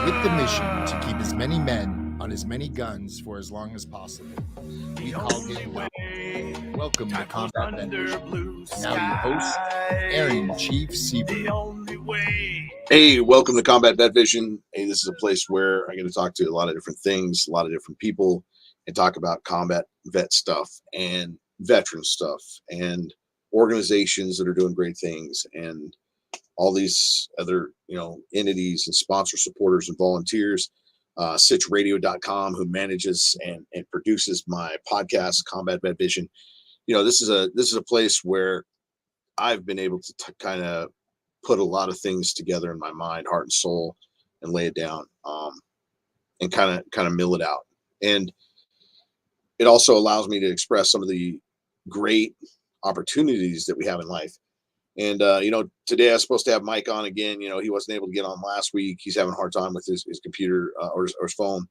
with the mission to keep as many men on as many guns for as long as possible. We call game down. Welcome to Combat Vet Vision. Now your host, Aaron Chief Siebert. Hey, welcome to Combat Vet Vision. Hey, this is a place where I'm going to talk to a lot of different things, a lot of different people, and talk about combat vet stuff and veteran stuff and organizations that are doing great things and all these other, entities and sponsor supporters and volunteers. SitchRadio.com, who manages and produces my podcast, Combat Vet Vision. This is a place where I've been able to kind of put a lot of things together in my mind, heart and soul, and lay it down, and kind of mill it out. And it also allows me to express some of the great opportunities that we have in life. And, today I was supposed to have Mike on again. He wasn't able to get on last week. He's having a hard time with his computer or his phone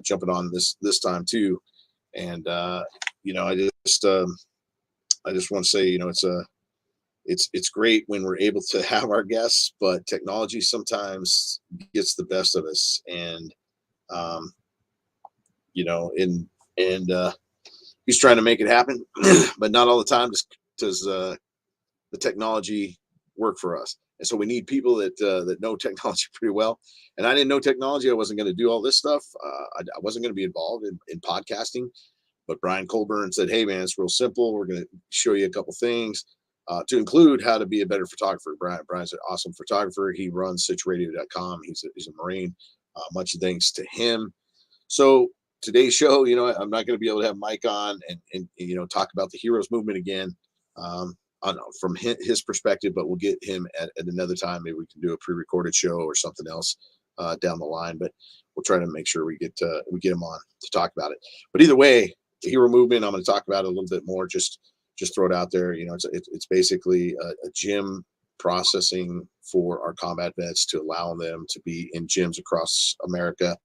jumping on this time too. And, I just want to say, it's great when we're able to have our guests, but technology sometimes gets the best of us. And, he's trying to make it happen, but not all the time does the technology work for us. And so we need people that know technology pretty well. And I didn't know technology. I wasn't going to do all this stuff. I wasn't going to be involved in podcasting, but Brian Colburn said, "Hey man, it's real simple. We're going to show you a couple things, to include how to be a better photographer." Brian's an awesome photographer. He runs SitchRadio.com. He's a Marine. Much thanks to him. So today's show, I'm not going to be able to have Mike on and talk about the heroes movement again. From his perspective, but we'll get him at another time. Maybe we can do a pre-recorded show or something else down the line, but we'll try to make sure we get him on to talk about it. But either way, the hero movement, I'm going to talk about it a little bit more. Just throw it out there. It's basically a gym processing for our combat vets to allow them to be in gyms across America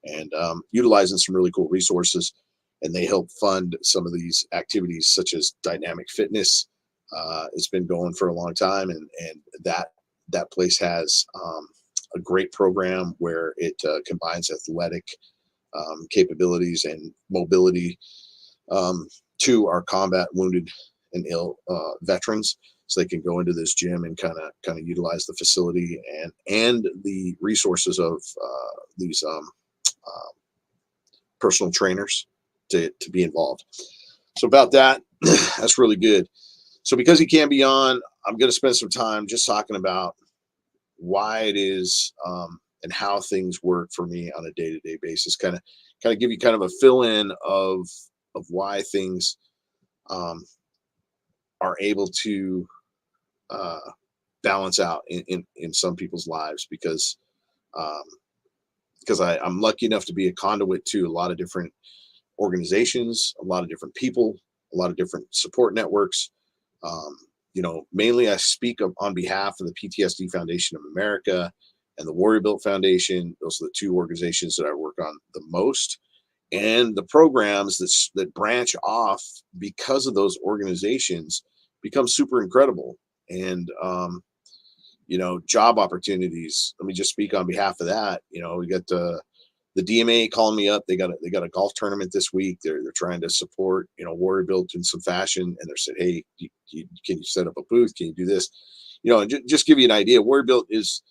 and utilizing some really cool resources. And they help fund some of these activities such as dynamic fitness. It's been going for a long time, and that place has a great program where it combines athletic capabilities and mobility to our combat wounded and ill veterans, so they can go into this gym and kind of utilize the facility and the resources of these personal trainers to be involved. So about that, that's really good. So because he can't be on, I'm going to spend some time just talking about why it is and how things work for me on a day-to-day basis. Kind of give you kind of a fill-in of why things are able to balance out in some people's lives, because I'm lucky enough to be a conduit to a lot of different organizations, a lot of different people, a lot of different support networks. Mainly I speak on behalf of the PTSD Foundation of America and the Wyandotte Foundation. Those are the two organizations that I work on the most, and the programs that branch off because of those organizations become super incredible. And, job opportunities. Let me just speak on behalf of that. We got the DMA calling me up. They got a golf tournament this week. They're trying to support, Wyandotte in some fashion. And they're saying, "Hey, can you set up a booth? Can you do this?" And just give you an idea. Wyandotte is,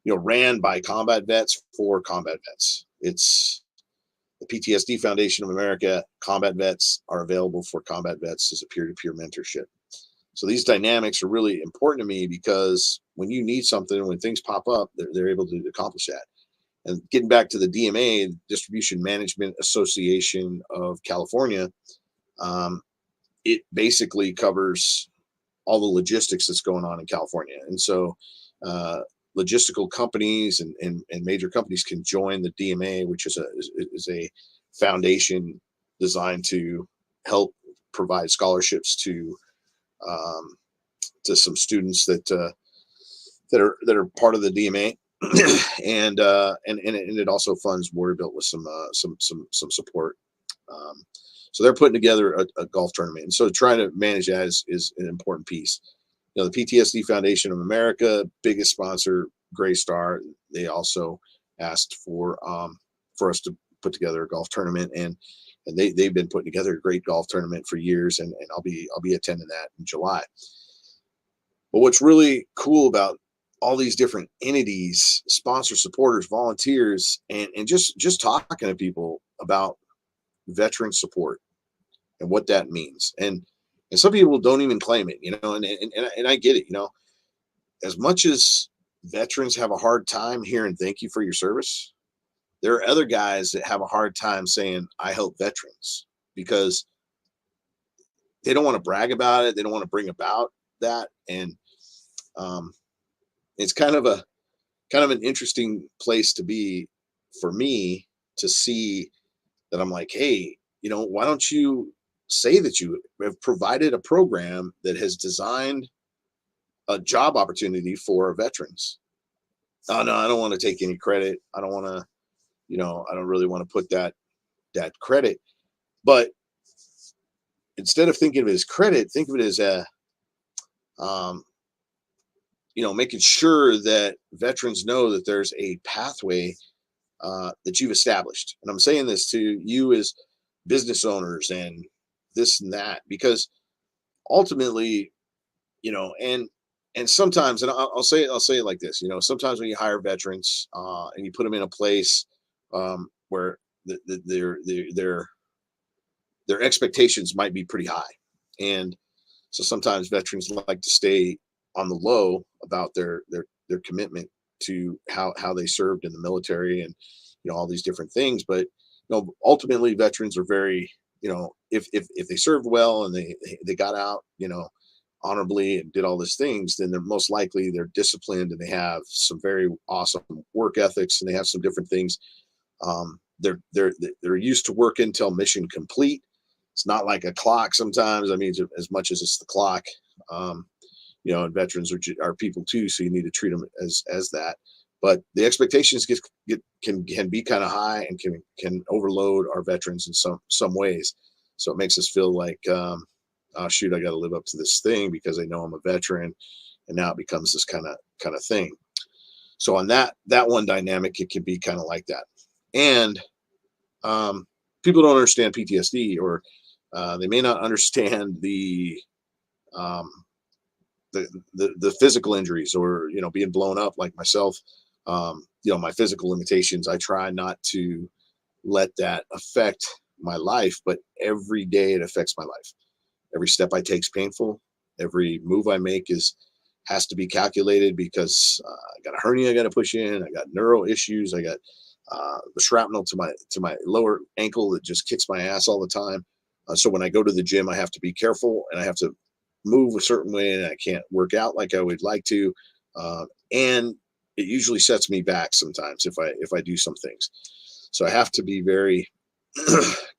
ran by combat vets for combat vets. It's the PTSD Foundation of America. Combat vets are available for combat vets as a peer-to-peer mentorship. So these dynamics are really important to me, because when you need something, when things pop up, they're able to accomplish that. And getting back to the DMA, Distribution Management Association of California, it basically covers all the logistics that's going on in California. And so logistical companies and major companies can join the DMA, which is a foundation designed to help provide scholarships to some students that are part of the DMA. and it also funds Wyandotte with some support. So they're putting together a golf tournament, and so trying to manage that is an important piece. The PTSD Foundation of America, biggest sponsor, Gray Star. They also asked for us to put together a golf tournament, and they've been putting together a great golf tournament for years, and I'll be attending that in July. But what's really cool about all these different entities, sponsors, supporters, volunteers, and just talking to people about veteran support and what that means. And some people don't even claim it, and I get it, as much as veterans have a hard time hearing thank you for your service, there are other guys that have a hard time saying I help veterans, because they don't want to brag about it. They don't want to bring about that. And it's kind of an interesting place to be for me, to see that. I'm like, hey, why don't you say that you have provided a program that has designed a job opportunity for veterans? Oh no, I don't want to take any credit. I don't want to, I don't really want to put that credit. But instead of thinking of it as credit, think of it as making sure that veterans know that there's a pathway that you've established. And I'm saying this to you as business owners and this and that, because ultimately, and sometimes, and I'll say it like this, sometimes when you hire veterans and you put them in a place where their expectations might be pretty high, and so sometimes veterans like to stay on the low about their commitment to how they served in the military, and all these different things. But ultimately, veterans are very, if they served well and they got out, honorably and did all these things, then they're disciplined, and they have some very awesome work ethics, and they have some different things. They're used to work until mission complete. It's not like a clock sometimes. I mean, as much as it's the clock, and veterans are people too, so you need to treat them as that. But the expectations can be kind of high, and can overload our veterans in some ways. So it makes us feel like, oh shoot, I got to live up to this thing because they know I'm a veteran, and now it becomes this kind of thing. So on that one dynamic, it can be kind of like that. And people don't understand PTSD, or they may not understand the physical injuries, or being blown up like myself. My physical limitations, I try not to let that affect my life, but every day it affects my life. Every step I take is painful. Every move I make has to be calculated, because I got a hernia I got to push in. I got neuro issues. I got the shrapnel to my lower ankle that just kicks my ass all the time. So when I go to the gym, I have to be careful, and I have to move a certain way, and I can't work out like I would like to. And it usually sets me back sometimes if I do some things. So I have to be very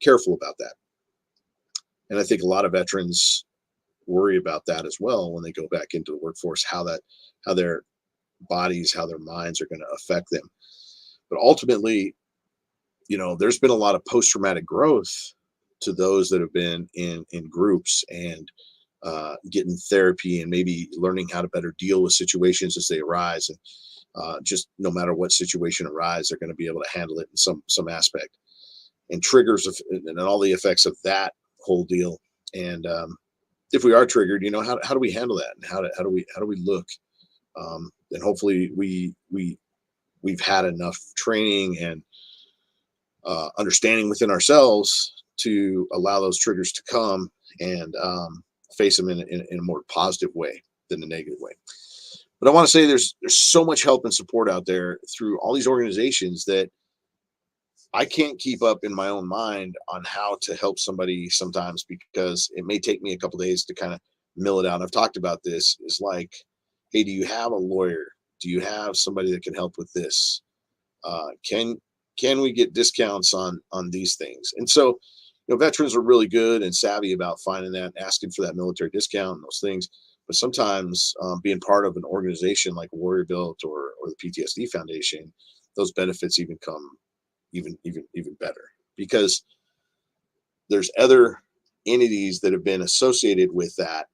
careful about that. And I think a lot of veterans worry about that as well when they go back into the workforce, how their bodies, how their minds are going to affect them. But ultimately, there's been a lot of post-traumatic growth to those that have been in groups, and getting therapy, and maybe learning how to better deal with situations as they arise. And just no matter what situation arises, they're going to be able to handle it in some aspect, and triggers and all the effects of that whole deal. And if we are triggered, how do we handle that, and how do we look? And hopefully we've had enough training and understanding within ourselves to allow those triggers to come, and face them in a more positive way than the negative way. But I want to say there's so much help and support out there through all these organizations that I can't keep up in my own mind on how to help somebody sometimes, because it may take me a couple of days to kind of mill it out. I've talked about this. It's like, hey, do you have a lawyer? Do you have somebody that can help with this? Can we get discounts on these things? And so, veterans are really good and savvy about finding that, asking for that military discount and those things. But sometimes being part of an organization like Warrior Built or the PTSD Foundation, those benefits even come even better, because there's other entities that have been associated with that,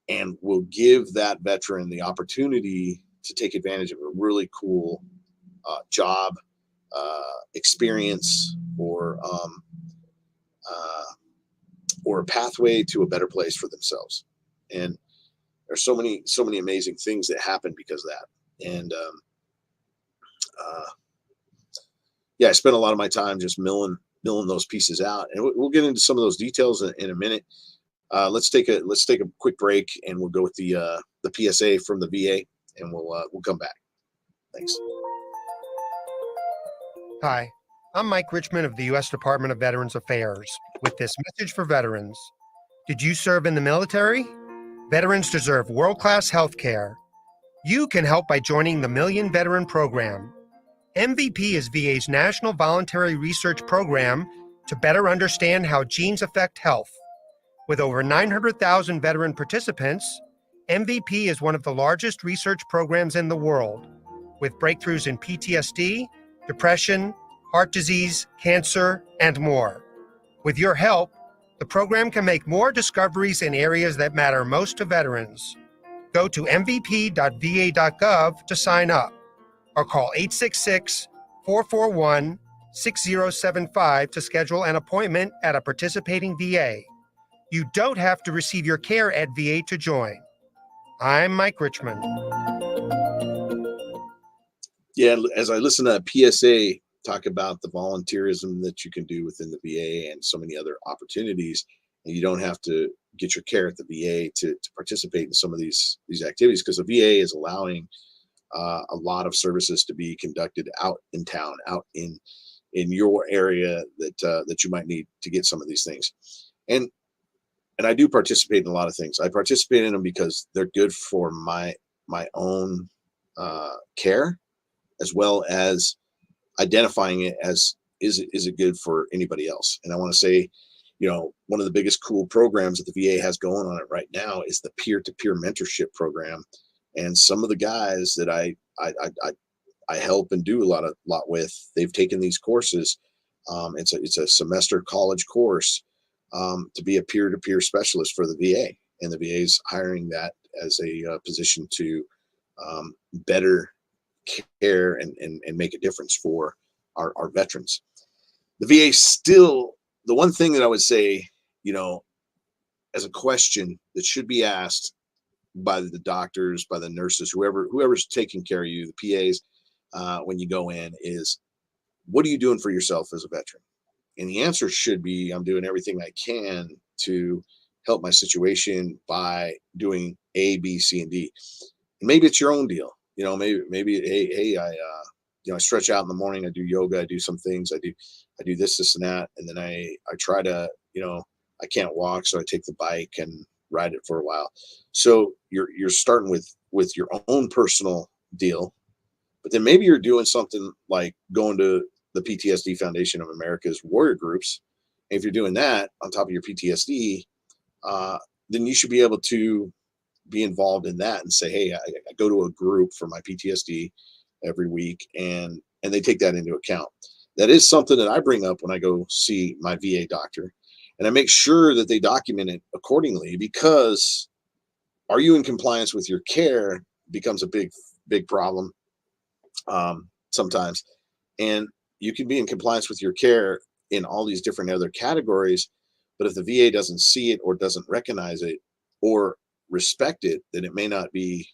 and will give that veteran the opportunity to take advantage of a really cool job experience or a pathway to a better place for themselves. And there's so many amazing things that happen because of that. And yeah, I spent a lot of my time just milling those pieces out, and we'll get into some of those details in a minute. Let's take a quick break, and we'll go with the PSA from the VA, and we'll come back. Thanks. Hi, I'm Mike Richmond of the U.S. Department of Veterans Affairs with this message for veterans. Did you serve in the military? Veterans deserve world-class health care. You can help by joining the Million Veteran Program. MVP is VA's national voluntary research program to better understand how genes affect health. With over 900,000 veteran participants, MVP is one of the largest research programs in the world, with breakthroughs in PTSD, depression, heart disease, cancer, and more. With your help, the program can make more discoveries in areas that matter most to veterans. Go to mvp.va.gov to sign up, or call 866-441-6075 to schedule an appointment at a participating VA. You don't have to receive your care at VA to join. I'm Mike Richmond. Yeah, as I listen to PSA talk about the volunteerism that you can do within the VA and so many other opportunities, and you don't have to get your care at the VA to participate in some of these activities, because the VA is allowing a lot of services to be conducted out in town, out in your area that you might need to get some of these things. And I do participate in a lot of things. I participate in them because they're good for my own care, as well as identifying it as is it good for anybody else. And I want to say, one of the biggest cool programs that the VA has going on it right now is the peer-to-peer mentorship program. And some of the guys that I help and do a lot with, they've taken these courses. It's a semester college course to be a peer-to-peer specialist for the VA, and the VA is hiring that as a position to better care and make a difference for our veterans. The VA still, the one thing that I would say, as a question that should be asked by the doctors, by the nurses, whoever's taking care of you, the PAs, when you go in, is, what are you doing for yourself as a veteran? And the answer should be, I'm doing everything I can to help my situation by doing A, B, C, and D. And maybe it's your own deal. Maybe hey, I stretch out in the morning. I do yoga. I do some things. I do this, and that. And then I try to, I can't walk, so I take the bike and ride it for a while. So you're starting with your own personal deal, but then maybe you're doing something like going to the PTSD Foundation of America's warrior groups. And if you're doing that on top of your PTSD, then you should be able to be involved in that and say, hey, I go to a group for my PTSD every week, and they take that into account. That is something that I bring up when I go see my VA doctor, and I make sure that they document it accordingly, because are you in compliance with your care becomes a big problem sometimes. And you can be in compliance with your care in all these different other categories, but if the VA doesn't see it or doesn't recognize it or respect it, then it may not be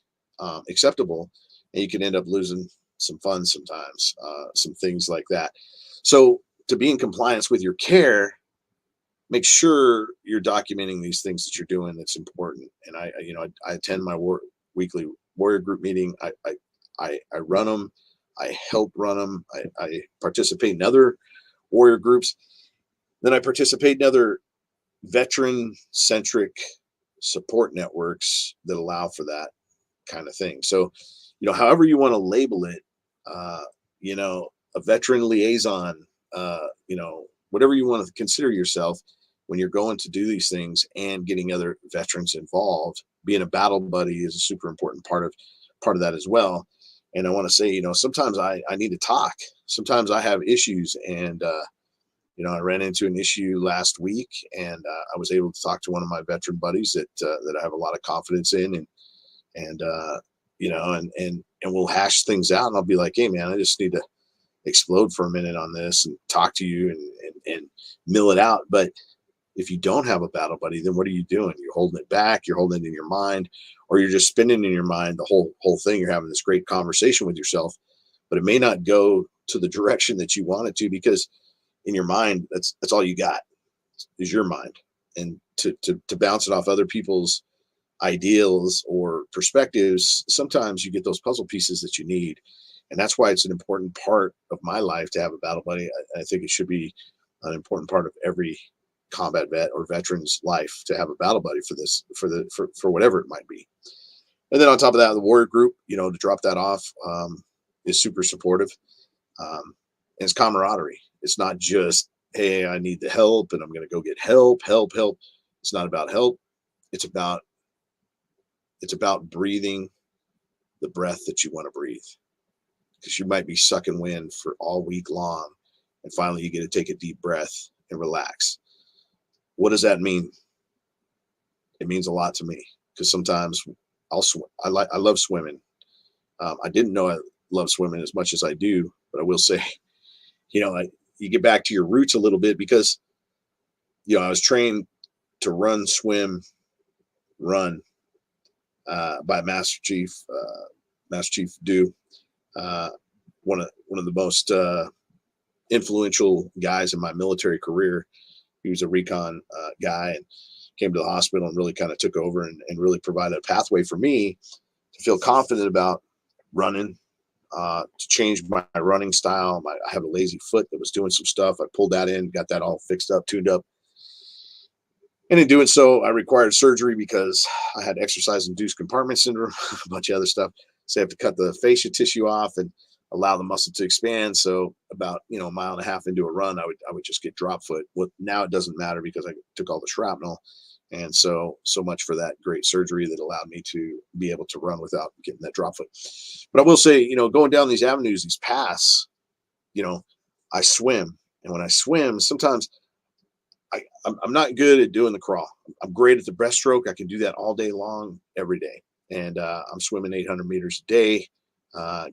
acceptable, and you can end up losing some funds sometimes, some things like that. So to be in compliance with your care, make sure you're documenting these things that you're doing. That's important. And I attend my weekly warrior group meeting. I run them. I help run them. I participate in other warrior groups. Then I participate in other veteran-centric support networks that allow for that kind of thing. So, however you want to label it, a veteran liaison, whatever you want to consider yourself when you're going to do these things and getting other veterans involved. Being a battle buddy is a super important part of that as well. And I want to say, sometimes I need to talk. Sometimes I have issues, and I ran into an issue last week, and I was able to talk to one of my veteran buddies that I have a lot of confidence in, and we'll hash things out, and I'll be like, hey man, I just need to explode for a minute on this and talk to you and mill it out. But if you don't have a battle buddy, then what are you doing? You're holding it back, you're holding it in your mind, or you're just spinning in your mind the whole thing. You're having this great conversation with yourself, but it may not go to the direction that you want it to, because in your mind, that's all you got is your mind. And to bounce it off other people's ideals or perspectives, sometimes you get those puzzle pieces that you need. And that's why it's an important part of my life to have a battle buddy. I think it should be an important part of every combat vet or veteran's life to have a battle buddy for whatever it might be. And then on top of that, the warrior group, to drop that off, is super supportive. And it's camaraderie. It's not just, hey, I need the help and I'm going to go get help. It's not about help. It's about breathing the breath that you want to breathe, because you might be sucking wind for all week long. And finally you get to take a deep breath and relax. What does that mean? It means a lot to me, because sometimes I'll swim. I love swimming. I didn't know I love swimming as much as I do, but I will say, you get back to your roots a little bit, because, I was trained to run, swim, run, by Master Chief Dew, one of the most influential guys in my military career. He was a recon guy and came to the hospital and really kind of took over and really provided a pathway for me to feel confident about running, to change my running style. I have a lazy foot that was doing some stuff. I pulled that in, got that all fixed up, tuned up. And in doing so, I required surgery because I had exercise-induced compartment syndrome, a bunch of other stuff. So I have to cut the fascia tissue off and allow the muscle to expand. So about, a mile and a half into a run, I would just get drop foot. Now it doesn't matter because I took all the shrapnel. And so much for that great surgery that allowed me to be able to run without getting that drop foot. But I will say, going down these avenues, these paths, I swim. And when I swim, sometimes I'm not good at doing the crawl. I'm great at the breaststroke. I can do that all day long, every day. And I'm swimming 800 meters a day,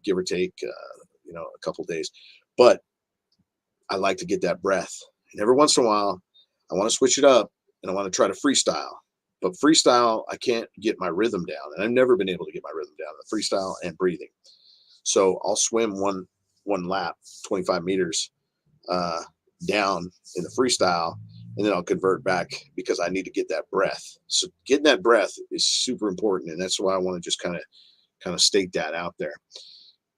give or take, a couple of days. But I like to get that breath. And every once in a while, I want to switch it up and I want to try to freestyle. But freestyle, I can't get my rhythm down. And I've never been able to get my rhythm down, the freestyle and breathing. So I'll swim one lap, 25 meters down in the freestyle, and then I'll convert back because I need to get that breath. So getting that breath is super important. And that's why I want to just kind of state that out there.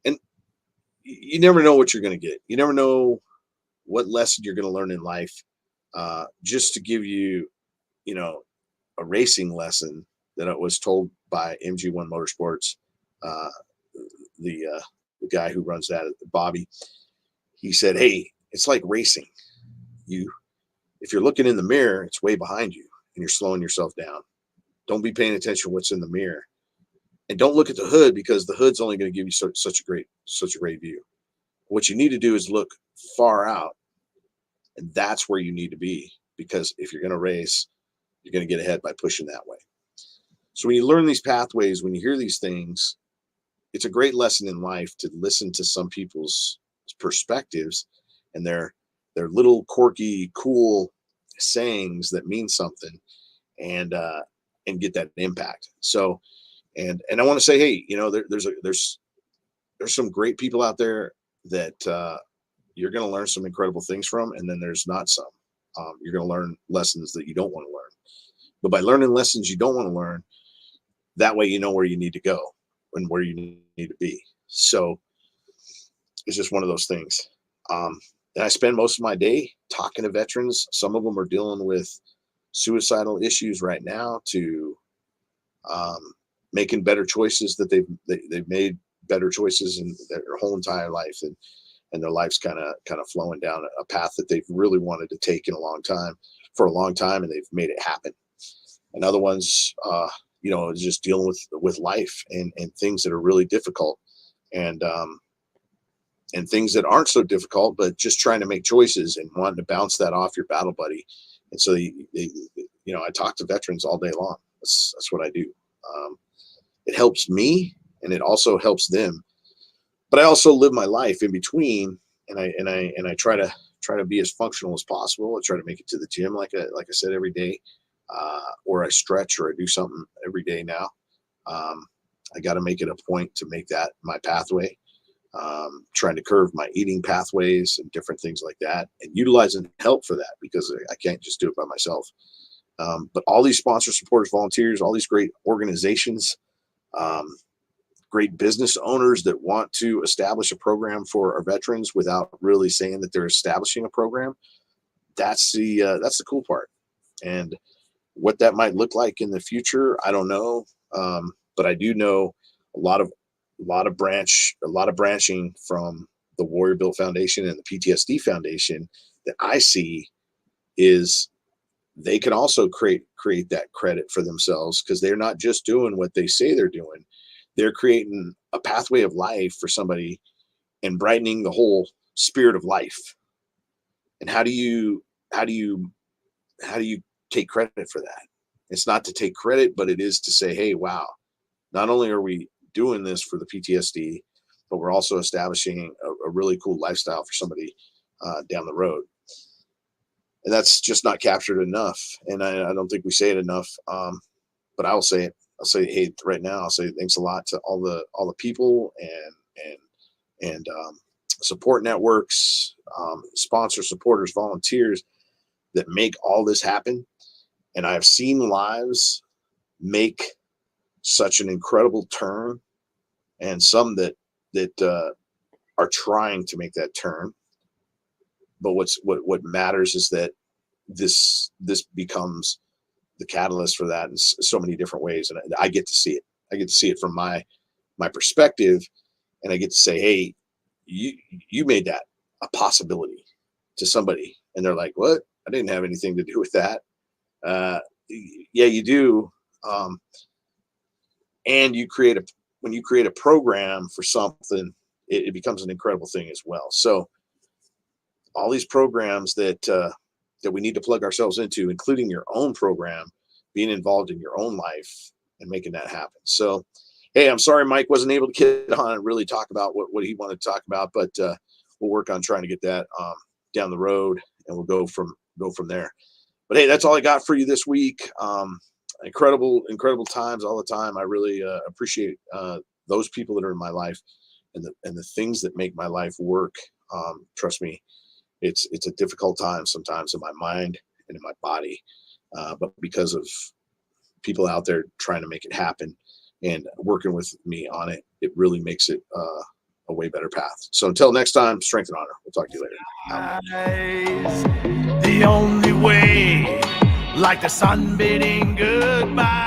And you never know what you're going to get. You never know what lesson you're going to learn in life. Just to give you, a racing lesson that I was told by MG1 Motorsports, the guy who runs that, Bobby. He said, hey, it's like racing. If you're looking in the mirror, it's way behind you and you're slowing yourself down. Don't be paying attention to what's in the mirror, and don't look at the hood, because the hood's only going to give you such a great view. What you need to do is look far out, and that's where you need to be, because if you're going to race, you're going to get ahead by pushing that way. So when you learn these pathways, when you hear these things, it's a great lesson in life to listen to some people's perspectives and their little quirky, cool sayings that mean something, and get that impact. So, and I want to say, hey, there's some great people out there that you're going to learn some incredible things from, and then there's not some. You're going to learn lessons that you don't want to learn. But by learning lessons you don't want to learn, that way you know where you need to go and where you need to be. So it's just one of those things. And I spend most of my day talking to veterans. Some of them are dealing with suicidal issues right now, to making better choices that they've made better choices in their whole entire life, and their life's kind of flowing down a path that they've really wanted to take for a long time, and they've made it happen. And other ones, just dealing with life and things that are really difficult, and things that aren't so difficult, but just trying to make choices and wanting to bounce that off your battle buddy. And so I talk to veterans all day long. That's what I do. It helps me, and it also helps them. But I also live my life in between, I try to be as functional as possible. I try to make it to the gym, like I said, every day, or I stretch or I do something every day now. I got to make it a point to make that my pathway. Trying to curve my eating pathways and different things like that, and utilizing help for that, because I can't just do it by myself. But all these sponsors, supporters, volunteers, all these great organizations, great business owners that want to establish a program for our veterans without really saying that they're establishing a program. That's the cool part. And what that might look like in the future, I don't know. But I do know a lot of branching from the Warrior Built Foundation and the PTSD Foundation that I see is they can also create that credit for themselves, because they're not just doing what they say they're doing. They're creating a pathway of life for somebody and brightening the whole spirit of life. And how do you take credit for that? It's not to take credit, but it is to say, hey, wow, not only are we doing this for the PTSD, but we're also establishing a really cool lifestyle for somebody down the road. And that's just not captured enough. And I don't think we say it enough. But I will say it. I'll say, hey, right now, I'll say thanks a lot to all the people and support networks, sponsors, supporters, volunteers that make all this happen. And I've seen lives make such an incredible turn, and some that are trying to make that turn. But what matters is that this becomes the catalyst for that in so many different ways, and I get to see it. I get to see it from my perspective, and I get to say, hey, you made that a possibility to somebody, and they're like, what? I didn't have anything to do with that. Yeah, you do. And when you create a program for something, it becomes an incredible thing as well. So all these programs that we need to plug ourselves into, including your own program, being involved in your own life and making that happen. So, hey, I'm sorry Mike wasn't able to get on and really talk about what he wanted to talk about, but we'll work on trying to get that down the road, and we'll go from there. But hey, that's all I got for you this week. Incredible times all the time. I really appreciate those people that are in my life, and the things that make my life work. Trust me, it's a difficult time sometimes in my mind and in my body, but because of people out there trying to make it happen and working with me on it, it really makes it a way better path. So until next time, strength and honor. We'll talk to you later. The only way, like the sun bidding goodbye.